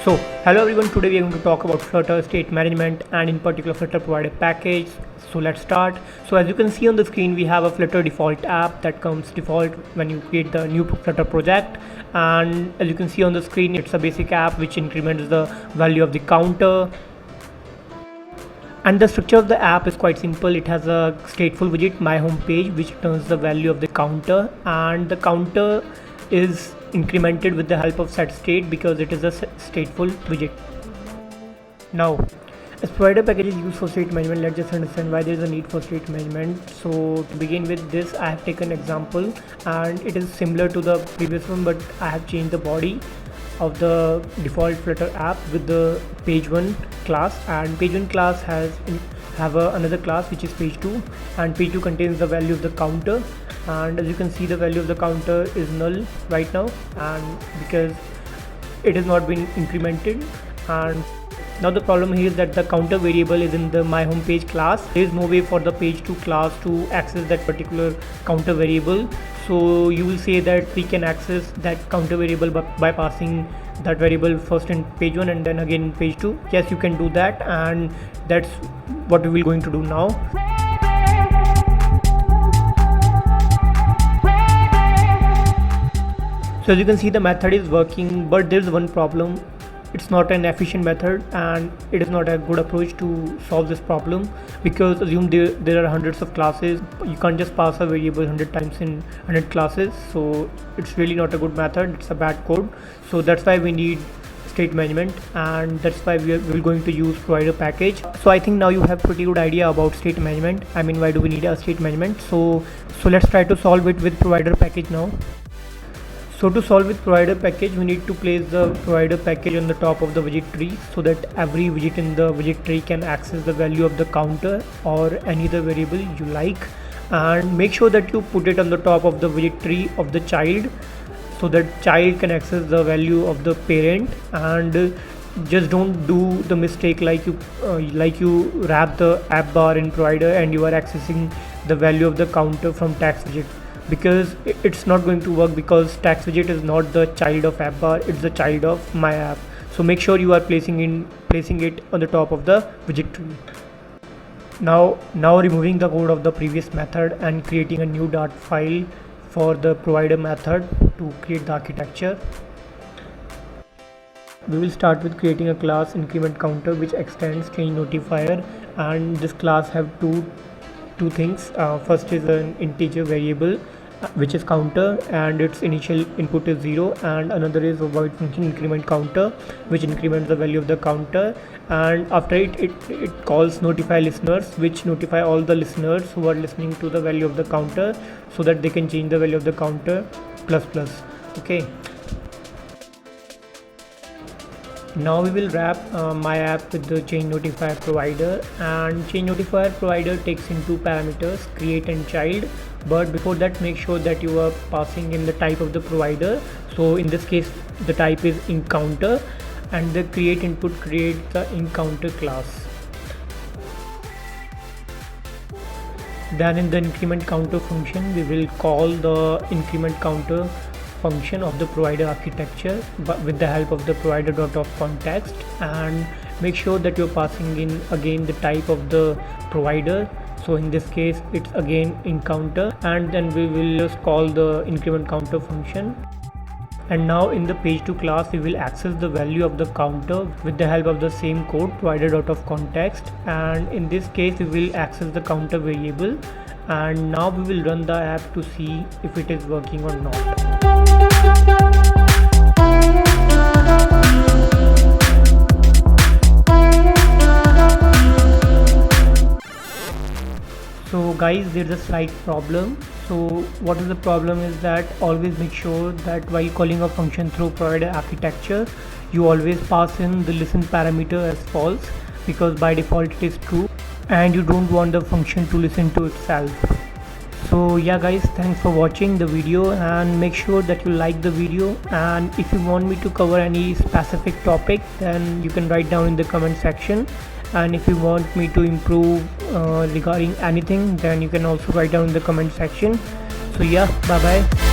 So hello everyone, today we are going to talk about Flutter state management and in particular Flutter provider package. So let's start. So as you can see on the screen, we have a Flutter default app that comes default when you create the new Flutter project, and as you can see on the screen, it's a basic app which increments the value of the counter. And the structure of the app is quite simple. It has a stateful widget, my home page, which returns the value of the counter, and the counter is incremented with the help of set state because it is a stateful widget. Now, as provider package is used for state management, let's just understand why there is a need for state management. So to begin with this, I have taken example and it is similar to the previous one, but I have changed the body of the default Flutter app with the page 1 class, and page 1 class have another class which is page 2, and page 2 contains the value of the counter, and as you can see the value of the counter is null right now, and because it has not been incremented. And now the problem here is that the counter variable is in the my home page class. There is no way for the page 2 class to access that particular counter variable. So you will say that we can access that counter variable by passing that variable first in page 1 and then again in page 2. Yes, you can do that, and that's what we will going to do now. So as you can see the method is working, but there's one problem. It's not an efficient method and it is not a good approach to solve this problem, because assume there are hundreds of classes. You can't just pass a variable 100 times in 100 classes, so it's really not a good method. It's a bad code. So that's why we need state management, and that's why we're going to use provider package. So I think now you have pretty good idea about state management. I mean, why do we need a state management? So let's try to solve it with provider package now. So to solve with provider package, we need to place the provider package on the top of the widget tree so that every widget in the widget tree can access the value of the counter or any other variable you like, and make sure that you put it on the top of the widget tree of the child so that child can access the value of the parent. And just don't do the mistake like you wrap the app bar in provider and you are accessing the value of the counter from text widget, because it's not going to work, because text widget is not the child of app bar, it's the child of my app. So make sure you are placing it on the top of the widget tree. Now removing the code of the previous method and creating a new dart file for the provider method to create the architecture. We will start with creating a class increment counter which extends change notifier, and this class have two things. First is an integer variable which is counter and its initial input is 0, and another is a void function increment counter which increments the value of the counter, and after it calls notify listeners, which notify all the listeners who are listening to the value of the counter so that they can change the value of the counter plus plus. Okay, now we will wrap my app with the change notifier provider, and change notifier provider takes in two parameters, create and child. But before that, make sure that you are passing in the type of the provider. So in this case the type is encounter, and the create input creates the encounter class. Then in the increment counter function, we will call the increment counter function of the provider architecture but with the help of the provider.of_context, and make sure that you're passing in again the type of the provider. So in this case it's again encounter, and then we will just call the increment counter function. And now in the page 2 class we will access the value of the counter with the help of the same code provider.of_context, and in this case we will access the counter variable, and now we will run the app to see if it is working or not. So guys, there's a slight problem. So what is the problem is that always make sure that while calling a function through provider architecture, you always pass in the listen parameter as false, because by default it is true and you don't want the function to listen to itself. So yeah guys, thanks for watching the video, and make sure that you like the video, and if you want me to cover any specific topic then you can write down in the comment section, and if you want me to improve regarding anything then you can also write down in the comment section. So yeah, bye bye.